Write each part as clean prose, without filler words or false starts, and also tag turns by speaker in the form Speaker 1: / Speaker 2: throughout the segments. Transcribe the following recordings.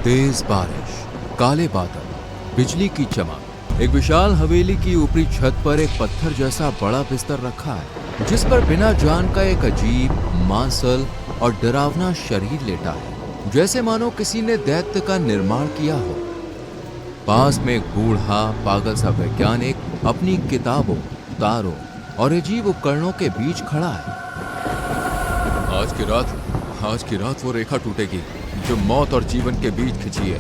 Speaker 1: तेज बारिश, काले बादल, बिजली की चमक। एक विशाल हवेली की ऊपरी छत पर एक पत्थर जैसा बड़ा बिस्तर रखा है, जिस पर बिना जान का एक अजीब, मांसल और डरावना शरीर लेटा है, जैसे मानो किसी ने दैत्य का निर्माण किया हो। पास में एक बूढ़ा पागल सा वैज्ञानिक अपनी किताबों, तारों और अजीब उपकरणों के बीच खड़ा है। आज की रात वो रेखा टूटेगी जो मौत और जीवन के बीच खिंची है।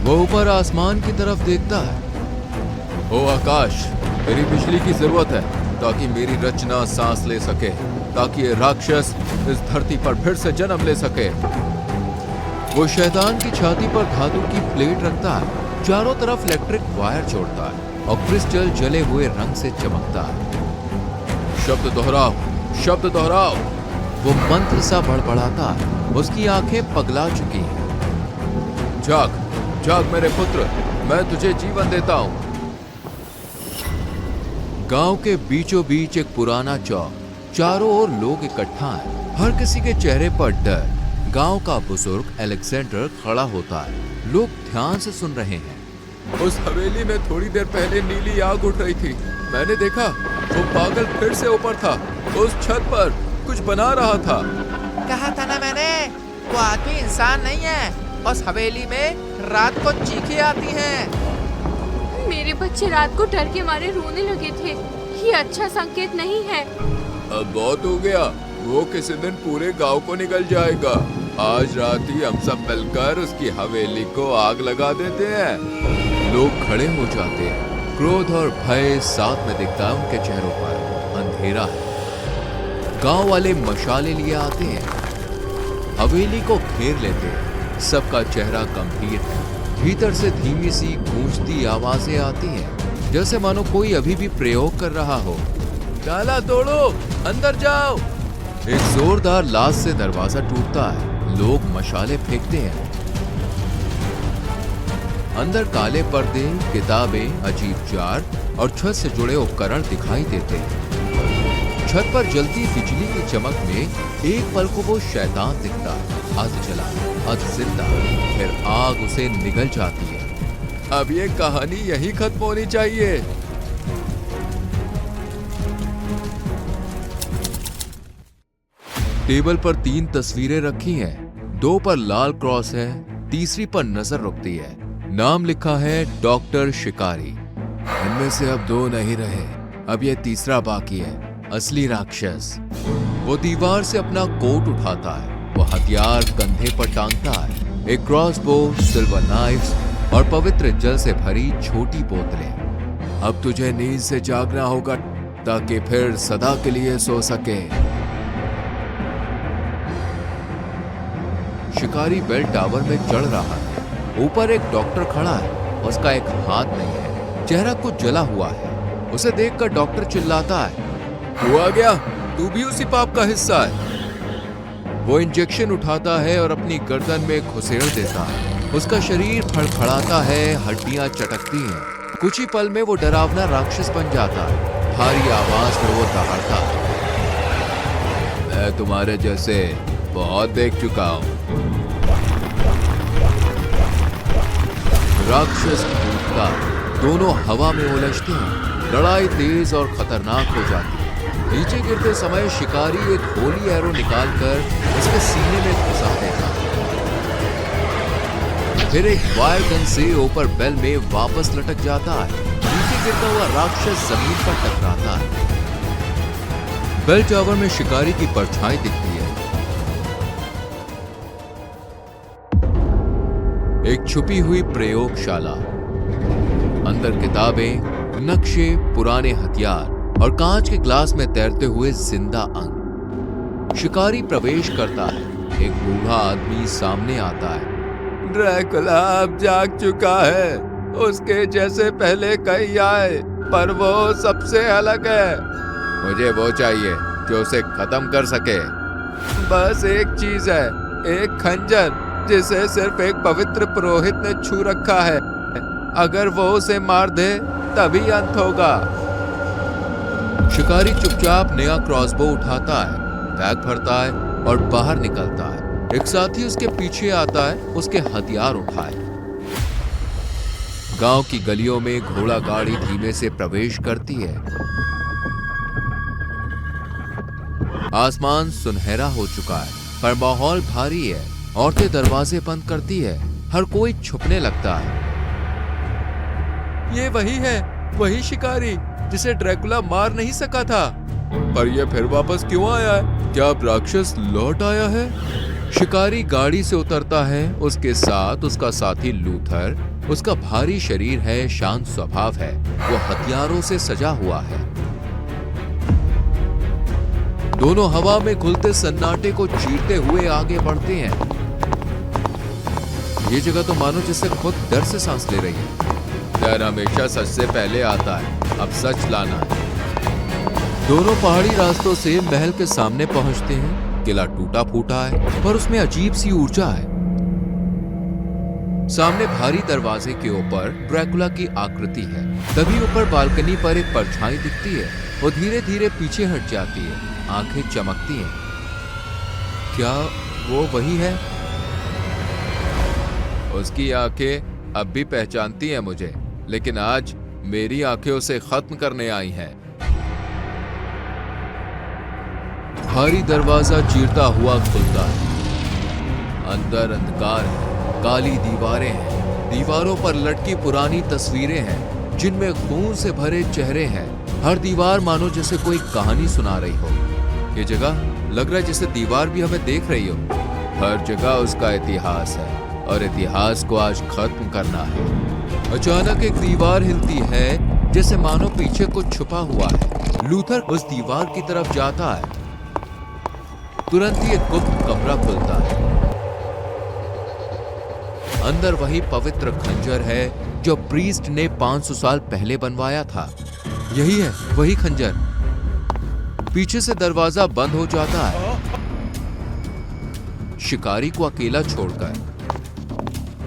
Speaker 1: वो ऊपर आसमान की तरफ देखता है। ओ आकाश, मेरी बिजली की जरूरत है ताकि मेरी रचना सांस ले सके, ताकि ये राक्षस इस धरती पर फिर से जन्म ले सके। वो शैतान की छाती पर धातु की प्लेट रखता है, चारों तरफ इलेक्ट्रिक वायर जोड़ता है और क्रिस्टल जले हुए रंग से चमकता है। शब्द दोहराओ, शब्द दोहराओ। वो मंत्र सा बड़बड़ाता है। उसकी आंखें पगला चुकी हैं। जाग, जाग मेरे पुत्र, मैं तुझे जीवन देता हूं। गांव के बीचों बीच एक पुराना चौक, चारों ओर लोग इकट्ठा हैं, हर किसी के चेहरे पर डर। गांव का बुजुर्ग अलेक्जेंडर खड़ा होता है। लोग ध्यान से सुन रहे हैं। उस हवेली में थोड़ी देर पहले नीली आग उठ रही थी। मैंने देखा वो पागल फिर से ऊपर था, उस छत पर कुछ बना रहा था।
Speaker 2: कहा था ना मैंने, वो आदमी इंसान नहीं है। उस हवेली में रात को चीखें आती हैं।
Speaker 3: मेरे बच्चे रात को डर के मारे रोने लगे थे। ये अच्छा संकेत नहीं है।
Speaker 1: अब बहुत हो गया, वो किसी दिन पूरे गांव को निकल जाएगा। आज रात ही हम सब मिलकर उसकी हवेली को आग लगा देते हैं। लोग खड़े हो जाते हैं। क्रोध और भय साथ में दिखता है उनके चेहरों पर। अंधेरा है। गांव वाले मशाले लिए आते हैं, हवेली को घेर लेते हैं। सबका चेहरा गंभीर है। भीतर से धीमी सी गूंजती आवाजें आती हैं, जैसे मानो कोई अभी भी प्रयोग कर रहा हो। ताला तोड़ो, अंदर जाओ। एक जोरदार लात से दरवाजा टूटता है। लोग मशाले फेंकते हैं। अंदर काले पर्दे, किताबें, अजीब जार और छत से जुड़े उपकरण दिखाई देते हैं। छत पर जलती बिजली की चमक में एक पल को वो शैतान दिखता है, अध जला, अध जिंदा। फिर आग उसे निगल जाती है। अब ये कहानी यहीं खत्म होनी चाहिए। टेबल पर 3 तस्वीरें रखी हैं। 2 पर लाल क्रॉस है, तीसरी पर नजर रुकती है। नाम लिखा है डॉक्टर शिकारी। इनमें से अब 2 नहीं रहे, अब ये तीसरा बाकी है, असली राक्षस। वो दीवार से अपना कोट उठाता है। वो हथियार कंधे पर टांगता है। एक क्रॉसबो, सिल्वर नाइफ्स और पवित्र जल से भरी छोटी बोतलें। अब तुझे नींद से जागना होगा ताकि फिर सदा के लिए सो सके। शिकारी बेल टावर में चढ़ रहा है। ऊपर एक डॉक्टर खड़ा है। उसका एक हाथ नहीं है, चेहरा कुछ जला हुआ है। उसे देखकर डॉक्टर चिल्लाता है, तू आ गया, तू भी उसी पाप का हिस्सा है। वो इंजेक्शन उठाता है और अपनी गर्दन में घुसेड़ देता है। उसका शरीर फड़फड़ाता है, हड्डियां चटकती हैं। कुछ ही पल में वो डरावना राक्षस बन जाता है। भारी आवाज में वो दहाड़ता है, मैं तुम्हारे जैसे बहुत देख चुका हूं। राक्षस टूटता, दोनों हवा में उलझते हैं। लड़ाई तेज और खतरनाक हो जाती है। नीचे गिरते समय शिकारी एक होली एरो निकालकर उसके सीने में घुसा देता है। फिर एक वायर गन से ऊपर बेल में वापस लटक जाता है। नीचे गिरता हुआ राक्षस जमीन पर टकराता है। बेल टावर में शिकारी की परछाई दिखती है। एक छुपी हुई प्रयोगशाला, अंदर किताबें, नक्शे, पुराने हथियार और कांच के ग्लास में तैरते हुए जिंदा अंग। शिकारी प्रवेश करता है। एक बूढ़ा आदमी सामने आता है। ड्रैकुला अब जाग चुका है। उसके जैसे पहले कई आए, पर वो सबसे अलग है। मुझे वो चाहिए जो उसे खत्म कर सके। बस एक चीज है, एक खंजर जिसे सिर्फ एक पवित्र पुरोहित ने छू रखा है। अगर वो उसे मार दे तभी अंत होगा। शिकारी चुपचाप नया क्रॉसबो उठाता है, बैग भरता है और बाहर निकलता है। एक साथी उसके पीछे आता है, उसके हथियार उठाए। गांव की गलियों में घोड़ा गाड़ी धीमे से प्रवेश करती है। आसमान सुनहरा हो चुका है, पर माहौल भारी है। औरतें दरवाजे बंद करती है, हर कोई छुपने लगता है। ये वही है, वही शिकारी जिसे ड्रैकुला मार नहीं सका था। पर यह फिर वापस क्यों आया है? क्या अब राक्षस लौट आया है? शिकारी गाड़ी से उतरता है, उसके साथ उसका साथी लूथर। उसका भारी शरीर है, शांत स्वभाव है, वो हथियारों से सजा हुआ है। दोनों हवा में घुलते सन्नाटे को चीरते हुए आगे बढ़ते हैं। ये जगह तो मानो जिससे खुद डर से सांस ले रही है। डर हमेशा सच से पहले आता है, अब सच लाना है। दोनों पहाड़ी रास्तों से महल के सामने पहुंचते हैं। किला टूटा फूटा है, पर उसमें अजीब सी ऊर्जा है। सामने भारी दरवाजे के ऊपर ड्रैकुला की आकृति है। तभी ऊपर बालकनी पर एक परछाई दिखती है। वो धीरे धीरे पीछे हट जाती है, आंखें चमकती हैं। क्या वो वही है? उसकी आंखें अब भी पहचानती हैं मुझे, लेकिन आज मेरी आंखें उसे खत्म करने आई हैं। भारी दरवाजा चीरता हुआ खुलता है। अंदर अंधकार है, काली दीवारें हैं। दीवारों पर लटकी पुरानी तस्वीरें हैं, जिनमें खून से भरे चेहरे हैं। हर दीवार मानो जैसे कोई कहानी सुना रही हो। ये जगह लग रहा है जैसे दीवार भी हमें देख रही हो। हर जगह उसका इतिहास है, और इतिहास को आज खत्म करना है। अचानक एक दीवार हिलती है, जैसे मानो पीछे कुछ छुपा हुआ है। लूथर उस दीवार की तरफ जाता है। तुरंत ही एक गुप्त कमरा खुलता है। अंदर वही पवित्र खंजर है जो प्रीस्ट ने 500 साल पहले बनवाया था। यही है वही खंजर। पीछे से दरवाजा बंद हो जाता है। शिकारी को अकेला छोड़कर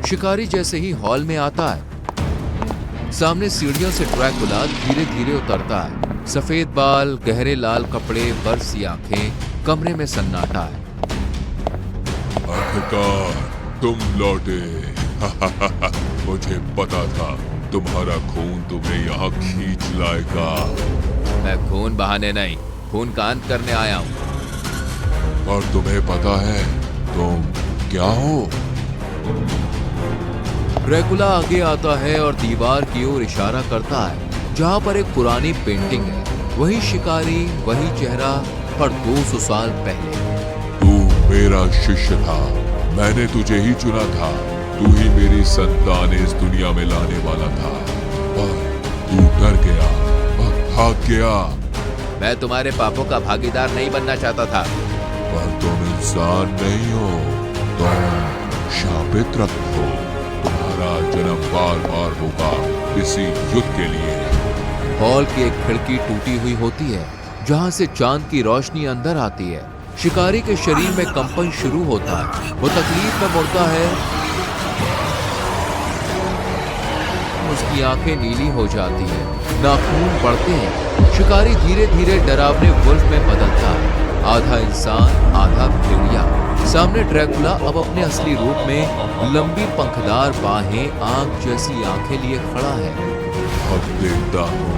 Speaker 1: शिकारी जैसे ही हॉल में आता है, सामने सीढ़ियों से ड्रैकुला धीरे धीरे उतरता है। सफेद बाल, गहरे लाल कपड़े, बरसी आंखें, कमरे में सन्नाटा है।
Speaker 4: आखिरकार तुम लौटे। मुझे पता था तुम्हारा खून तुम्हें यहाँ खींच लाएगा।
Speaker 1: मैं खून बहाने नहीं, खून का अंत करने आया हूँ।
Speaker 4: और तुम्हें पता है तुम क्या हो?
Speaker 1: ड्रैकुला आगे आता है और दीवार की ओर इशारा करता है, जहां पर एक पुरानी पेंटिंग है। वही शिकारी, वही चेहरा, पर 200 साल पहले।
Speaker 4: तू मेरा शिष्य था, मैंने तुझे ही चुना था। तू ही मेरी संतान इस दुनिया में लाने वाला था, पर तू डर गया और भाग गया।
Speaker 1: मैं तुम्हारे पापों का भागीदार नहीं बनना चाहता था।
Speaker 4: पर तुम इंसान नहीं हो, तुम शापित रक्त हो। तुम्हारा जन्म बार बार होगा इसी युद्ध के लिए।
Speaker 1: हॉल की एक खिड़की टूटी हुई होती है, जहां से चांद की रोशनी अंदर आती है। शिकारी के शरीर में कंपन शुरू होता है। वो तकलीफ में मुड़ता है। उसकी आंखें नीली हो जाती है, नाखून बढ़ते हैं। शिकारी धीरे धीरे डरावने वुल्फ में बदलता है, आधा इंसान आधा भेड़िया। सामने ड्रैकुला अब अपने असली रूप में लंबी पंखदार बाहें, आंख जैसी आंखें लिए खड़ा है।
Speaker 4: अब देखता हूँ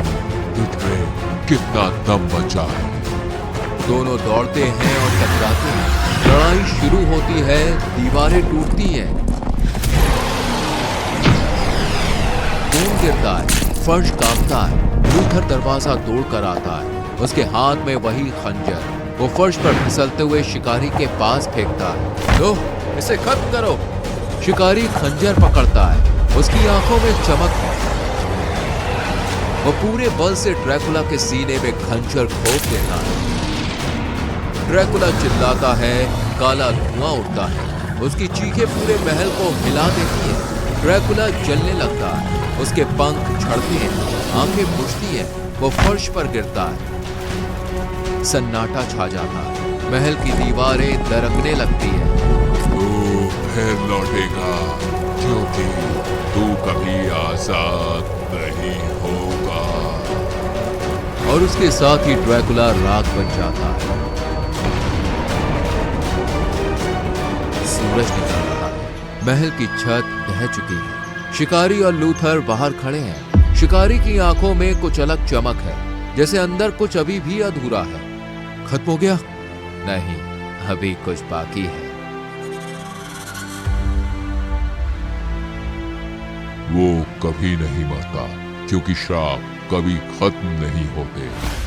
Speaker 4: तुझमें कितना दम बचा है।
Speaker 1: दोनों दौड़ते हैं और टकराते हैं। लड़ाई शुरू होती है, दीवारें टूटती हैं, खून गिरता है, फर्श कांपता है। लूथर दरवाजा तोड़कर आता है, उसके हाथ में वही खंजर। वो फर्श पर फिसलते हुए शिकारी के पास फेंकता है। लो, इसे खत्म करो। शिकारी खंजर पकड़ता है, उसकी आंखों में चमक है। वो पूरे बल से ड्रैकुला के सीने में खंजर ठोक देता है। ड्रैकुला चिल्लाता है, काला धुआं उठता है। उसकी चीखें पूरे महल को हिला देती हैं। ड्रैकुला जलने लगता है, उसके पंख झड़ते हैं, आंखें बुझती हैं। वो फर्श पर गिरता है। सन्नाटा छा जाता है, महल की दीवारें दरकने लगती हैं।
Speaker 4: तू फिर लौटेगा, क्योंकि तू कभी आजाद नहीं होगा।
Speaker 1: और उसके साथ ही ड्रैकुला राख बन जाता है। सूरज निकल रहा है। महल की छत ढह चुकी है। शिकारी और लूथर बाहर खड़े हैं। शिकारी की आंखों में कुछ अलग चमक है, जैसे अंदर कुछ अभी भी अधूरा है। खत्म हो गया? नहीं, अभी कुछ बाकी है।
Speaker 4: वो कभी नहीं मरता, क्योंकि श्राप कभी खत्म नहीं होते।